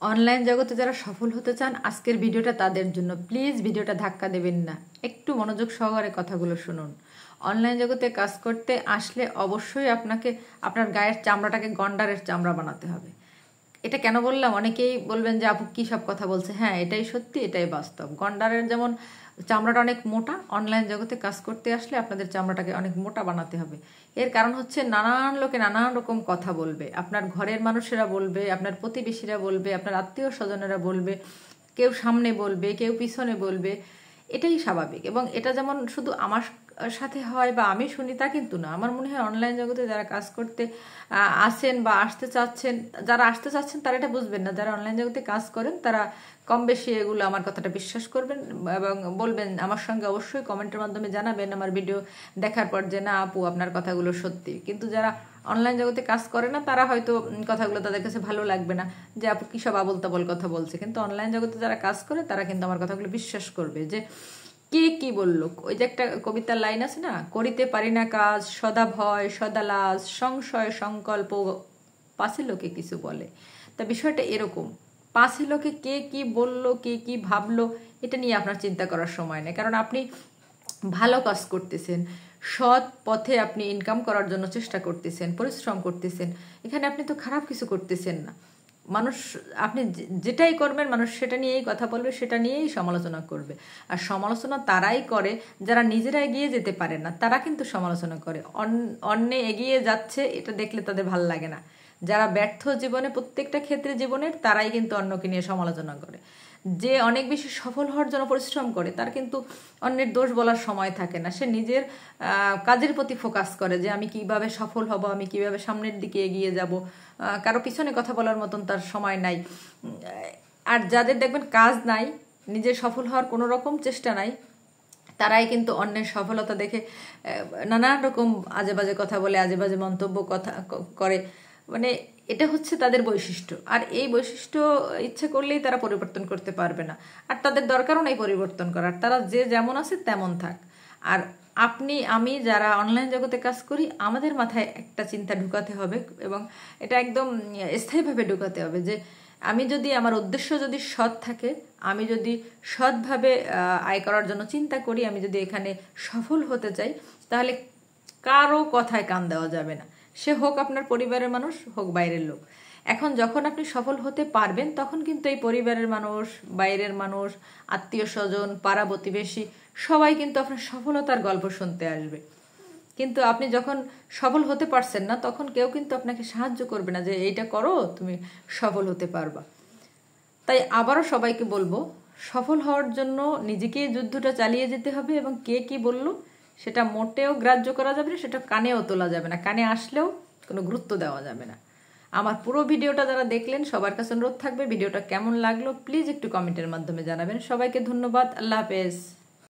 Online জগতে যারা সফল হতে চান আজকের ভিডিওটা তাদের জন্য। প্লিজ ভিডিওটা ধাক্কা দেবেন না, একটু মনোযোগ সহকারে কথাগুলো শুনুন। অনলাইন জগতে কাজ করতে আসলে অবশ্যই আপনাকে আপনার গায়ের চামড়াটাকে গন্ডারের চামড়া বানাতে হবে। এটা কেন বললাম? অনেকেই বলবেন যে আপু কী সব কথা বলছে। হ্যাঁ, এটাই সত্যি, এটাই বাস্তব। গন্ডারের যেমন চামড়াটা অনেক মোটা, অনলাইন জগতে কাজ করতে আসলে আপনাদের চামড়াটাকে অনেক মোটা বানাতে হবে। এর কারণ হচ্ছে নানান লোকে নানান রকম কথা বলবে, আপনার ঘরের মানুষেরা বলবে, আপনার প্রতিবেশীরা বলবে, আপনার আত্মীয় স্বজনেরা বলবে, কেউ সামনে বলবে, কেউ পিছনে বলবে। এটাই স্বাভাবিক। এবং এটা যেমন শুধু আমার সাথে হয় বা আমি শুনি তা কিন্তু না। আমার মনে হয় অনলাইন জগতে যারা কাজ করতে আসেন বা আসতে চাচ্ছেন, যারা আসতে চাচ্ছেন তারা এটা বুঝবেন না। যারা অনলাইন জগতে কাজ করেন তারা কম বেশি এগুলো আমার কথাটা বিশ্বাস করবেন এবং বলবেন, আমার সঙ্গে অবশ্যই কমেন্টের মাধ্যমে জানাবেন আমার ভিডিও দেখার পর যে না আপু আপনার কথাগুলো সত্যি। কিন্তু যারা অনলাইন জগতে কাজ করে না তারা হয়তো কথাগুলো তাদের কাছে ভালো লাগবে না, যে আপু কী সব আবোল তাবোল কথা বলছে। কিন্তু অনলাইন জগতে যারা কাজ করে তারা কিন্তু আমার কথাগুলো বিশ্বাস করবে যে কে কি বললো। ওই যে একটা কবিতার লাইন আছে না, করিতে পারি না কাজ, সদা ভয় সদা লাজ, সংশয় সংকল্প পাছে লোকে কিছু বলে। তা বিষয়টা এরকম, পাছে লোকে কে কি বললো, কে কি ভাবলো, এটা নিয়ে আপনার চিন্তা করার সময় নেই। কারণ আপনি ভালো কাজ করতেছেন, সৎ পথে আপনি ইনকাম করার জন্য চেষ্টা করতেছেন, পরিশ্রম করতেছেন। এখানে আপনি তো খারাপ কিছু করতেছেন না। মানুষ আপনি যেটাই করবেন মানুষ সেটা নিয়েই কথা বলবে, সেটা নিয়েই সমালোচনা করবে। আর সমালোচনা তারাই করে যারা নিজেরা এগিয়ে যেতে পারে না, তারা কিন্তু সমালোচনা করে। অন্যে এগিয়ে যাচ্ছে এটা দেখলে তাদের ভালো লাগে না। যারা ব্যর্থ জীবনে, প্রত্যেকটা ক্ষেত্রে জীবনের, তারাই কিন্তু অন্যকে নিয়ে সমালোচনা করে। যে অনেক বেশি সফল হওয়ার জন্য পরিশ্রম করে তার কিন্তু অন্যের দোষ বলার সময় থাকে না। সে নিজের কাজের প্রতি ফোকাস করে যে আমি কিভাবে সফল হব, আমি কিভাবে সামনের দিকে এগিয়ে যাব। কারো পিছনে কথা বলার মতন তার সময় নাই। আর যাদের দেখবেন কাজ নাই, নিজের সফল হওয়ার কোনো রকম চেষ্টা নাই, তারাই কিন্তু অন্যের সফলতা দেখে নানান রকম আজে বাজে কথা বলে, আজে বাজে মন্তব্য কথা করে। মানে এটা হচ্ছে তাদের বৈশিষ্ট্য। আর এই বৈশিষ্ট্য ইচ্ছে করলেই তারা পরিবর্তন করতে পারবে না। আর তাদের দরকারও নেই পরিবর্তন করার, তারা যে যেমন আছে তেমন থাক। আর আপনি আমি যারা অনলাইন জগতে কাজ করি, আমাদের মাথায় একটা চিন্তা ঢুকাতে হবে এবং এটা একদম স্থায়ীভাবে ঢুকাতে হবে যে আমি যদি, আমার উদ্দেশ্য যদি সৎ থাকে, আমি যদি সৎভাবে আয় করার জন্য চিন্তা করি, আমি যদি এখানে সফল হতে চাই, তাহলে কারো কথায় কান দেওয়া যাবে না। সে হোক আপনার পরিবারের মানুষ, হোক বাইরের লোক। এখন যখন আপনি সফল হতে পারবেন তখন কিন্তু এই পরিবারের মানুষ, বাইরের মানুষ, আত্মীয় স্বজন, পাড়া প্রতিবেশী সবাই কিন্তু আপনার সফলতার গল্প শুনতে আসবে। কিন্তু আপনি যখন সফল হতে পারছেন না তখন কেউ কিন্তু আপনাকে সাহায্য করবে না যে এইটা করো তুমি সফল হতে পারবা। তাই আবারও সবাইকে বলবো, সফল হওয়ার জন্য নিজেকে যুদ্ধটা চালিয়ে যেতে হবে এবং কে কি বললো সেটা মোটেও গ্রাহ্য করা যাবে না, সেটা কানেও তোলা যাবে না, কানে আসলেও কোনো গুরুত্ব দেওয়া যাবে না। আমার পুরো ভিডিওটা যারা দেখলেন সবার কাছে অনুরোধ থাকবে ভিডিওটা কেমন লাগলো প্লিজ একটু কমেন্টের মাধ্যমে জানাবেন। সবাইকে ধন্যবাদ, আল্লাহ হাফেজ।